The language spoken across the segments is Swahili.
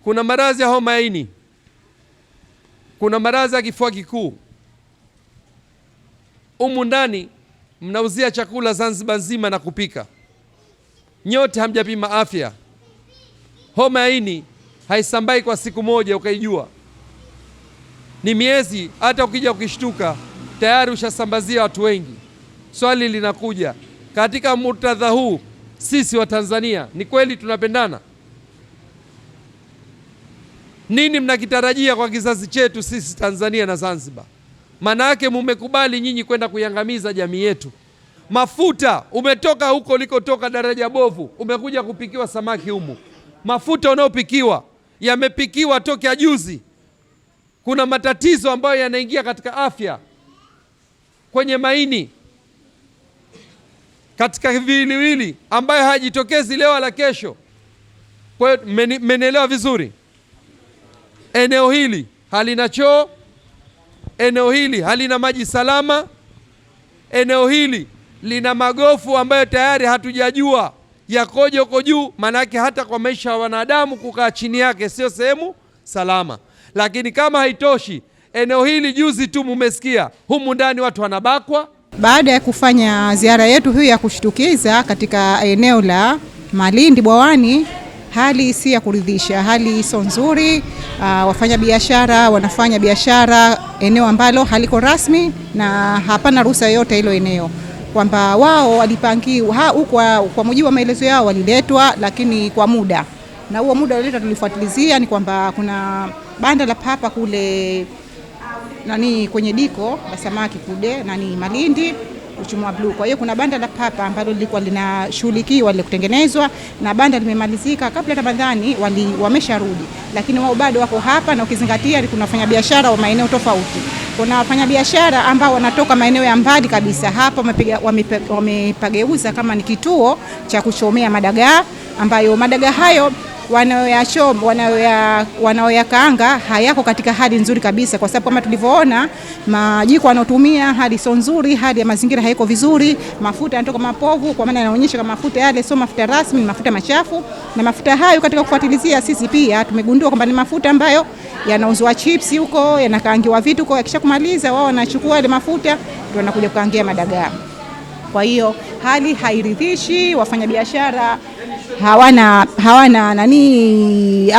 kuna maradhi ya homa ya ini, kuna maradhi ya kifua kikuu. Humu ndani mnauzia chakula Zanzibar nzima na kupika, nyote hamjapima afya. Homa ya ini haisambai kwa siku moja ukaijua, ni miezi. Hata ukija ukishtuka tayari ushasambazia watu wengi. Swali linakuja katika muktadha huu, sisi wa Tanzania ni kweli tunapendana? Nini mnakitarajia kwa kizazi chetu sisi Tanzania na Zanzibar? Maana yake mumekubali nyinyi kwenda kuiangamiza jamii yetu. Mafuta umetoka huko likotoka daraja bovu, umekuja kupikiwa samaki humu. Mafuta unaopikiwa yamepikiwa tokea juzi. Kuna matatizo ambayo yanaingia katika afya, kwenye maini, katika viwiliwili, ambayo hajitokezi leo wala kesho. Kwa hiyo mmenielewa vizuri? Eneo hili halina choo, eneo hili halina maji salama, eneo hili lina magofu ambayo tayari hatujajua yakoje huko juu. Manake hata kwa maisha ya wanadamu kukaa chini yake sio sehemu salama. Lakini kama haitoshi, eneo hili juzi tu mumesikia humu ndani watu wanabakwa. Baada ya kufanya ziara yetu hii ya kushtukiza katika eneo la Malindi Bwawani, hali si ya kuridhisha, hali sio nzuri. Wafanya biashara wanafanya biashara eneo ambalo haliko rasmi na hapana ruhusa yoyote hilo eneo, kwamba wao walipangiwa kwa mujibu wa maelezo yao, waliletwa lakini kwa muda, na huo muda walileta tulifuatilizia ni kwamba kuna banda la papa kule kwenye diko la samaki kule Malindi Uchumwa Blue. Kwa hiyo kuna banda la papa ambalo lilikuwa linashughulikiwa ile kutengenezwa, na banda limemalizika kabla Ramadhani, wamesharudi, lakini wao bado wako hapa. Na ukizingatia kuna wafanyabiashara wa maeneo tofauti, kuna wafanyabiashara ambao wanatoka maeneo ya mbali kabisa, hapa wamepageuza kama ni kituo cha kuchomea madagaa, ambayo madagaa hayo wanaoyakaanga hayako katika hali nzuri kabisa, kwa sababu kama tulivyoona majiko wanaotumia hali sio nzuri, hali ya mazingira haiko vizuri. Mafuta yanatoka mapovu, kwa maana yanaonyesha kama mafuta yale sio mafuta rasmi, ni mafuta machafu. Na mafuta hayo katika kufuatilizia sisi pia tumegundua kwamba ni mafuta ambayo yanauzwa chips huko, yanakaangiwa vitu huko, yakishakumaliza wao wanachukua ile mafuta ndio wanakuja kukaangia madagaa. Kwa hiyo hali hairidhishi, wafanyabiashara hawana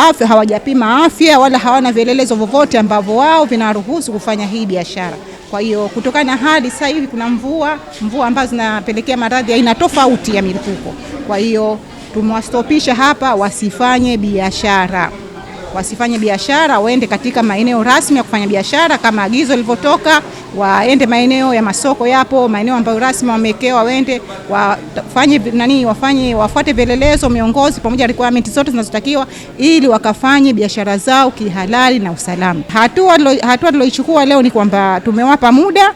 afya, hawajapima afya wala hawana vielelezo vyovyote ambavyo wao vinaruhusu kufanya hii biashara. Kwa hiyo kutokana na hali sasa hivi kuna mvua ambazo zinapelekea maradhi aina tofauti ya milipuko. Kwa hiyo tumewastopisha hapa wasifanye biashara, waende katika maeneo rasmi ya kufanya biashara kama agizo lilivyotoka. Waende maeneo ya masoko, yapo maeneo ambayo rasmi wamewekewa, waende wafuate vielelezo, miongozi pamoja na requirement zote zinazotakiwa ili wakafanye biashara zao kihalali na usalama. Hatua tuliyoichukua leo ni kwamba tumewapa muda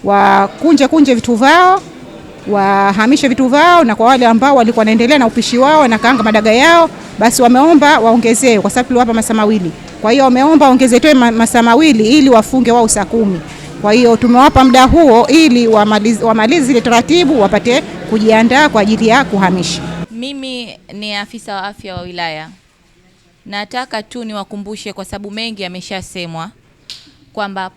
wa kunje vitu vao, wahamishe vitu vao, na kwa wale ambao walikuwa wanaendelea na upishi wao na kaanga madaga yao, basi wameomba waongezewe, kwa sababu tuliwapa masaa mawili. Kwa hiyo wameomba waongezewe masaa mawili ili wafunge wao saa 10. Kwa hiyo tumewapa muda huo ili wamalize zile taratibu, wapate kujiandaa kwa ajili ya kuhamisha. Mimi ni afisa wa afya wa wilaya. Nataka tu niwakumbushe, kwa sababu mengi yameshasemwa, kwamba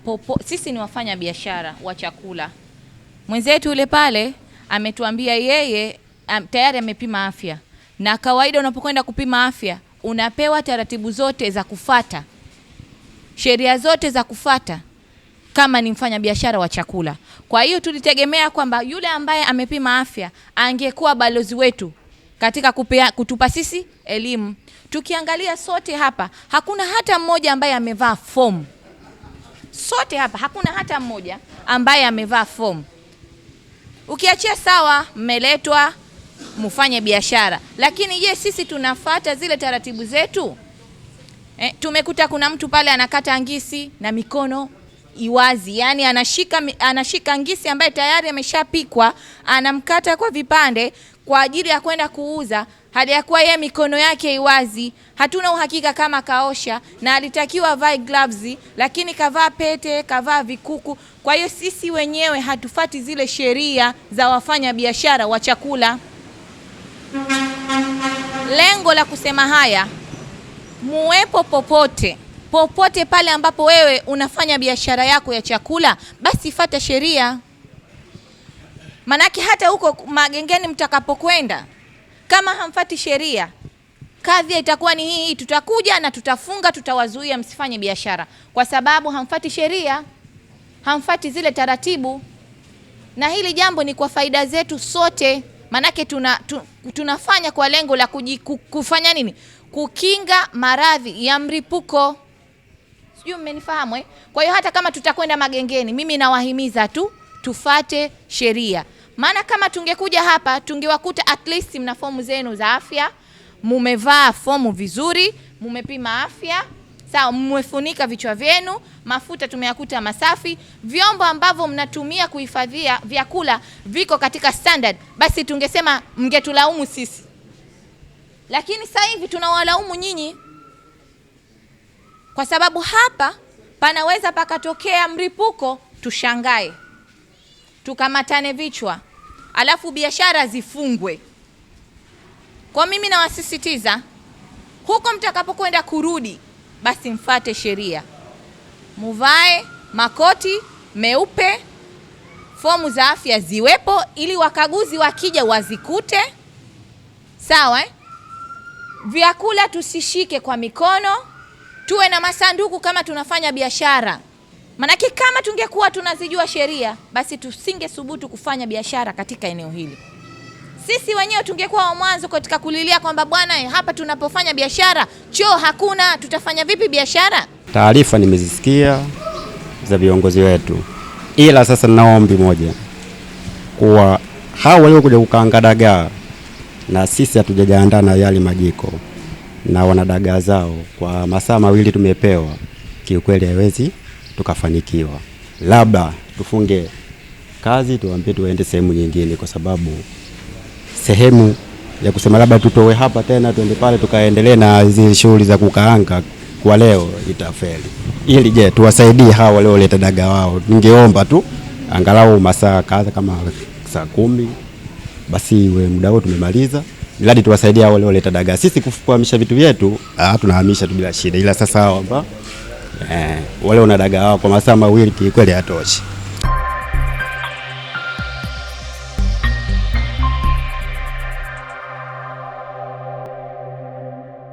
sisi ni wafanya biashara wa chakula. Mwenzetu yule pale ametuambia yeye tayari amepima afya, na kawaida unapokwenda kupima afya unapewa taratibu zote za kufata, sheria zote za kufata kama ni mfanya biashara wa chakula. Kwa hiyo tulitegemea kwamba yule ambaye amepima afya angekuwa balozi wetu katika kutupa sisi elimu. Tukiangalia sote hapa hakuna hata mmoja ambaye amevaa form. Sote hapa hakuna hata mmoja ambaye amevaa form. Ukiachia sawa mmeletwa mfanye biashara, lakini je, sisi tunafuata zile taratibu zetu? Tumekuta kuna mtu pale anakata ngisi na mikono iwazi, yani anashika ngisi ambaye tayari ameshapikwa, anamkata kwa vipande kwa ajili ya kwenda kuuza, hadi ya kuwa yeye mikono yake iwazi. Hatuna uhakika kama kaosha, na alitakiwa vae gloves, lakini kavaa pete, kavaa vikuku. Kwa hiyo sisi wenyewe hatufati zile sheria za wafanya biashara wa chakula. Lengo la kusema haya muwepo popote pale ambapo wewe unafanya biashara yako ya chakula, basi fuata sheria. Manake hata huko magengeni mtakapokwenda, kama hamfati sheria, kadhi itakuwa ni hii, tutakuja na tutafunga, tutawazuia msifanye biashara, kwa sababu hamfati sheria, hamfati zile taratibu. Na hili jambo ni kwa faida zetu sote, manake tunafanya kwa lengo la kufanya nini? Kukinga maradhi ya mripuko. Sijui mmenifahamu eh? Kwa hiyo hata kama tutakwenda magengeni, mimi nawahimiza tu tufate sheria. Maana kama tungekuja hapa tungewakuta at least mna fomu zenu za afya, mumevaa fomu vizuri, mumepima afya, sawa, mmefunika vichwa vyenu, mafuta tumeyakuta masafi, vyombo ambavyo mnatumia kuhifadhia vyakula viko katika standard, basi tungesema mngetulaumu sisi. Lakini sasa hivi tunawalaumu nyinyi, kwa sababu hapa panaweza pakatokea mripuko, tushangae, tukamatane vichwa, alafu biashara zifungwe. Kwa mimi nawasisitiza, huko mtakapokwenda kurudi, basi mfate sheria, muvae makoti meupe, fomu za afya ziwepo, ili wakaguzi wakija wazikute, sawa eh? Vyakula tusishike kwa mikono, tuwe na masanduku kama tunafanya biashara. Manake kama tungekuwa tunazijua sheria, basi tusingesubutu kufanya biashara katika eneo hili. Sisi wenyewe tungekuwa wa mwanzo katika kulilia kwamba bwana, hapa tunapofanya biashara choo hakuna, tutafanya vipi biashara? Taarifa nimezisikia za viongozi wetu, ila sasa naombi moja, kuwa hao waliokuja kukaanga dagaa, na sisi hatujajiandaa na yale majiko na wana dagaa zao kwa masaa mawili tumepewa, kiukweli haiwezi tukafanikiwa. Labda tufunge kazi, tuambie tuende sehemu nyingine, kwa sababu sehemu ya kusema labda tutoe hapa tena tuende pale tukaendelee na zile shughuli za kukaanga kwa leo itafeli. Ili je, tuwasaidie hao walioleta dagaa wao. Ningeomba tu angalau masaa kadha kama saa 10, basi iwe muda wote tumemaliza, ili tuwasaidie hao walioleta dagaa. Sisi kuhamisha vitu vyetu tunahamisha tu bila shida, ila sasa hao ambao wale wana dagaa wao kwa masaa mawili kweli hatoshi.